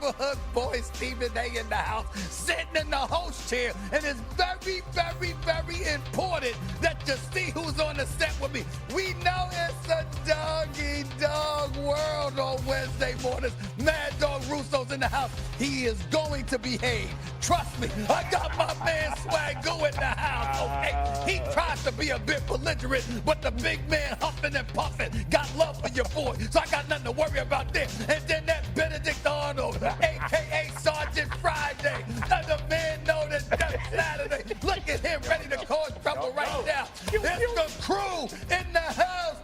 neighborhood boy Stephen A. in the house, sitting in the host chair, and it's very, very, very important that you see who's on the set with me. We know it's a doggy-dog world on Wednesday mornings. Mad Dog Russo's in the house. He is going to behave. Trust me, I got my man Swaggo in the house, okay? He tries to be a bit belligerent, but the big man huffing and puffing got love for your boy, so I got nothing to worry about there. And then that Benedict Arnold, a.k.a. Sergeant Friday, let the man know that that's Saturday. Look at him ready to cause trouble right now. It's the crew in the house.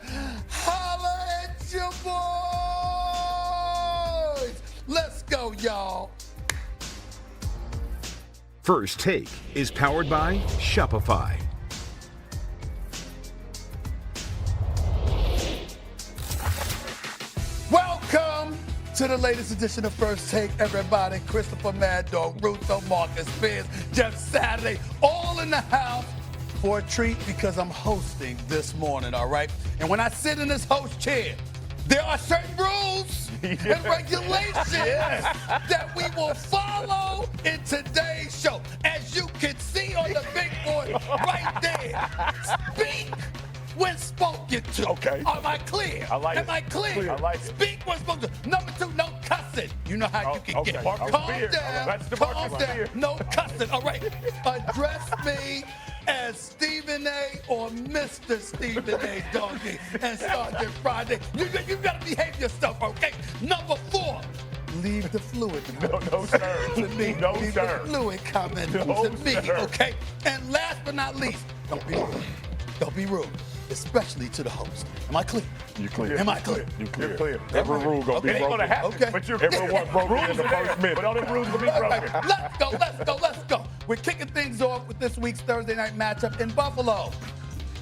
Holla at your boys. Let's go, y'all. First Take is powered by Shopify. Welcome to the latest edition of First Take, everybody. Christopher Mad Dog, Russo, Marcus Spears, Jeff Saturday, all in the house for a treat because I'm hosting this morning, all right? And when I sit in this host chair, there are certain rules and regulations that we will follow in today's show. As you can see on the big board right there, speak when spoken to. Okay. Am I clear? I like it. Am I clear? I like it. Speak when spoken to. Number 2, no cussing. You know how you can okay. get. Marcus Calm Spears. down. That's the Calm Marcus down. Spears. No cussing. All right. Address me as Stephen A. or Mr. Stephen A. Doggy and Sergeant Friday. You gotta behave yourself, okay? Number 4. Leave the fluid to me. No, sir. To me. No, Leave sir. the fluid coming No, to me, sir. okay? And last but not least, don't be rude. Don't be rude, especially to the host. Am I clear? You clear. Am I clear? You clear. You're clear. Every rule gonna be Okay. broken. It ain't gonna happen, Okay. but you're Everyone broken in the first minute. But all them rules gonna be All right, broken. let's go. We're kicking things off with this week's Thursday night matchup in Buffalo.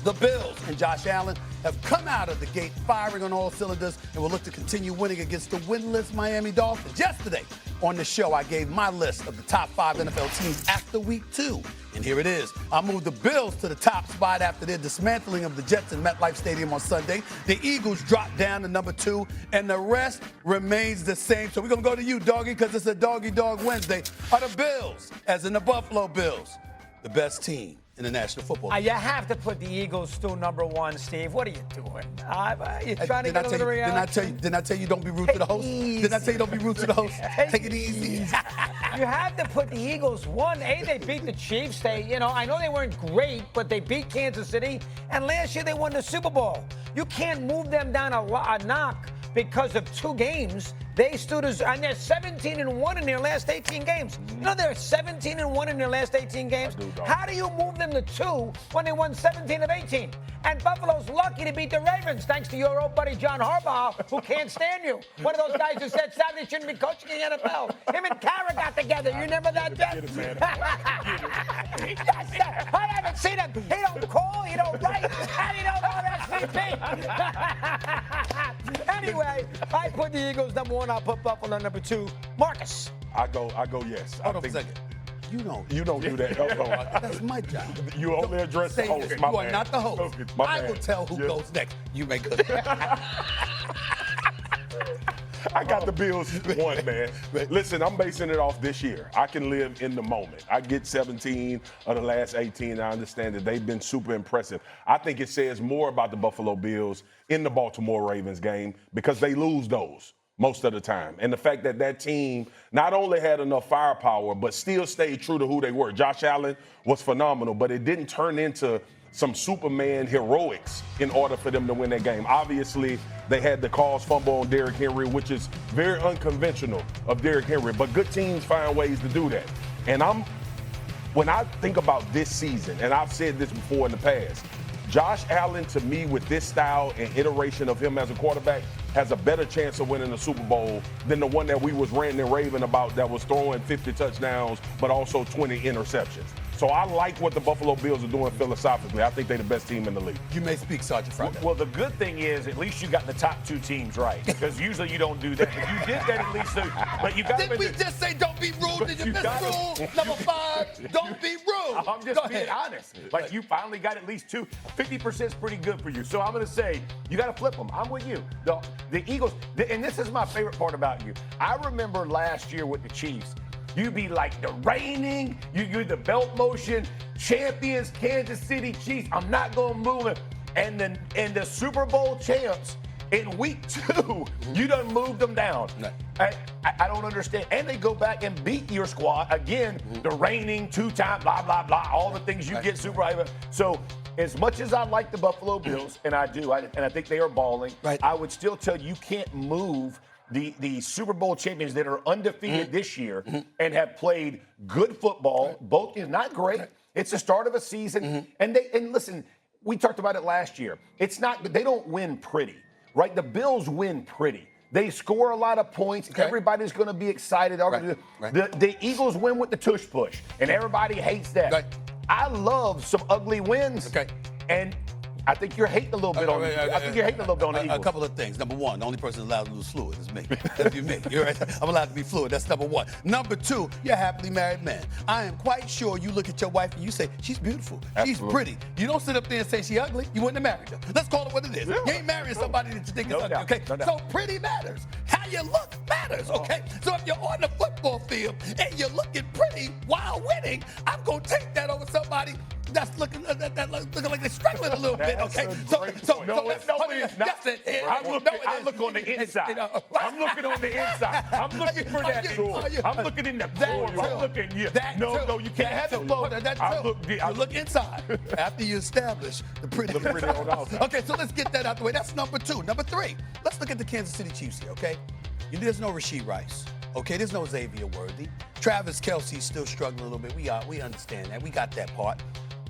The Bills and Josh Allen have come out of the gate firing on all cylinders and will look to continue winning against the winless Miami Dolphins. Yesterday on the show, I gave my list of the top 5 NFL teams after week 2. And here it is. I moved the Bills to the top spot after their dismantling of the Jets in MetLife Stadium on Sunday. The Eagles dropped down to number 2, and the rest remains the same. So we're going to go to you, Doggy, because it's a Doggy Dog Wednesday. Are the Bills, as in the Buffalo Bills, the best team in the National Football League? You have to put the Eagles still number 1, Steve. What are you doing? You're trying to get a little reaction? Didn't I tell you don't be rude to the host? Didn't I tell you don't be rude to the host? Take it easy. You have to put the Eagles 1. They beat the Chiefs. I know they weren't great, but they beat Kansas City. And last year they won the Super Bowl. You can't move them down a knock because of 2 games. They stood and they're 17-1 in their last 18 games. You know they're 17-1 in their last 18 games. How do you move them to 2 when they won 17 of 18? And Buffalo's lucky to beat the Ravens, thanks to your old buddy John Harbaugh, who can't stand you. One of those guys who said Saturday shouldn't be coaching in the NFL. Him and Kara got together. You remember that, Jeff? I haven't seen him. He don't call, he don't write, and he don't know SVP. Anyway, I put the Eagles number 1. I'll put Buffalo number 2. Marcus. I go yes. Hold on a second. You don't do that. That's my job. You only address the host. You are not the host. I will tell who goes next. You may go. I got the Bills 1, man. Listen, I'm basing it off this year. I can live in the moment. I get 17 of the last 18. I understand that they've been super impressive. I think it says more about the Buffalo Bills in the Baltimore Ravens game because they lose those most of the time. And the fact that that team not only had enough firepower, but still stayed true to who they were. Josh Allen was phenomenal, but it didn't turn into some Superman heroics in order for them to win that game. Obviously, they had the cause fumble on Derrick Henry, which is very unconventional of Derrick Henry, but good teams find ways to do that. And when I think about this season, and I've said this before in the past, Josh Allen, to me, with this style and iteration of him as a quarterback, has a better chance of winning the Super Bowl than the one that we was ranting and raving about that was throwing 50 touchdowns but also 20 interceptions. So I like what the Buffalo Bills are doing philosophically. I think they're the best team in the league. You may speak, Sergeant Friday. Well, the good thing is at least you got the top 2 teams right, because usually you don't do that. But you did that at least. But you got. Did we just say don't be rude? Did you miss rule number 5? Don't be rude. I'm just being honest. Like, you finally got at least 2. 50% is pretty good for you. So I'm going to say you got to flip them. I'm with you. The Eagles, and this is my favorite part about you. I remember last year with the Chiefs, you'd be like the reigning, you're the belt motion champions, Kansas City Chiefs. I'm not going to move it. And the Super Bowl champs, in week 2, you done moved them down. No. I don't understand. And they go back and beat your squad again, the reigning 2-time, blah, blah, blah, all the things you get super high. So as much as I like the Buffalo Bills, and I do, and I think they are balling, I would still tell you can't move the Super Bowl champions that are undefeated this year and have played good football. Both is not great. It's the start of a season. And listen, we talked about it last year. It's not, they don't win pretty, right? The Bills win pretty. They score a lot of points. Okay. Everybody's going to be excited. The Eagles win with the tush push, and everybody hates that. Right. I love some ugly wins. Okay. And I think you're hating a little bit on. I think you're hating a little bit on the Eagles. A couple of things. Number one, the only person allowed to lose fluid is me. That's me. You're right. I'm allowed to be fluid. That's number one. Number 2, you're a happily married man. I am quite sure you look at your wife and you say she's beautiful. Absolutely. She's pretty. You don't sit up there and say she's ugly. You wouldn't have married her. Let's call it what it is. Yeah. You ain't marrying somebody that you think is ugly. Okay. So pretty matters. How you look matters. Okay. So if you're on the football field and you're looking pretty while winning, I'm gonna take that over somebody that's looking like they're struggling a little bit, okay? I look on the inside. I'm looking on the inside. I'm looking for that. I'm looking in the core. I'm looking, no, you can't have it low. You look inside after you establish the pretty on outside. Okay, so let's get that out the way. That's number 2. Number 3, let's look at the Kansas City Chiefs here, okay? There's no Rashid Rice. Okay, there's no Xavier Worthy. Travis Kelce's still struggling a little bit. We understand that. We got that part.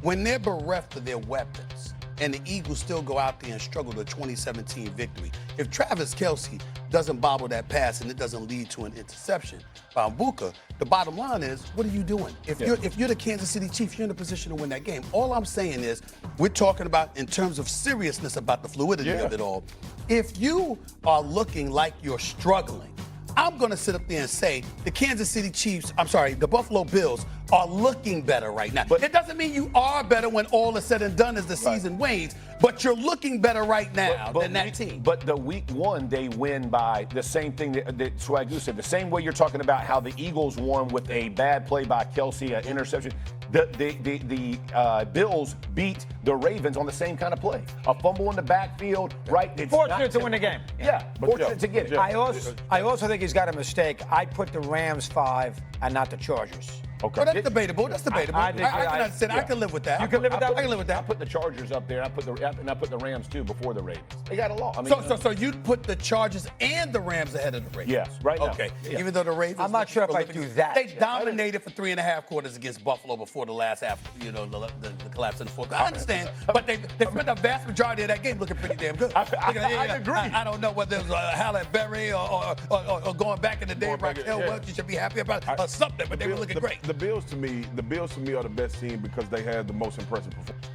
When they're bereft of their weapons and the Eagles still go out there and struggle to a 2017 victory, if Travis Kelce doesn't bobble that pass and it doesn't lead to an interception by Mbuka, the bottom line is, what are you doing? If you're the Kansas City Chiefs, you're in a position to win that game. All I'm saying is, we're talking about in terms of seriousness about the fluidity of it all. If you are looking like you're struggling, I'm going to sit up there and say the Buffalo Bills are looking better right now. But it doesn't mean you are better when all is said and done as the season wanes, but you're looking better right now than that team. But the week 1, they win by the same thing that Swagoo said. The same way you're talking about how the Eagles won with a bad play by Kelce, an interception. The Bills beat the Ravens on the same kind of play. A fumble in the backfield, right? It's fortunate to win the game. Yeah, fortunate to get it. I also think he's got a mistake. I put the Rams 5 and not the Chargers. Okay. Well, that's debatable. I can understand. I can live with that. You can live with that? I can live with that. I put the Chargers up there, and I put the Rams, too, before the Ravens. They got a lot. So you'd put the Chargers and the Rams ahead of the Ravens? Yes, right now. Okay. Yeah. Even though the Ravens... I'm not sure if I do that. They dominated for 3.5 quarters against Buffalo before the last half, the collapse in the fourth. I understand. But they spent the vast majority of that game looking pretty damn good. I agree. I don't know whether it was Halle Berry or going back in the day, Raquel Welch, you should be happy about or something, but they were looking great. The Bills to me are the best team because they had the most impressive performance.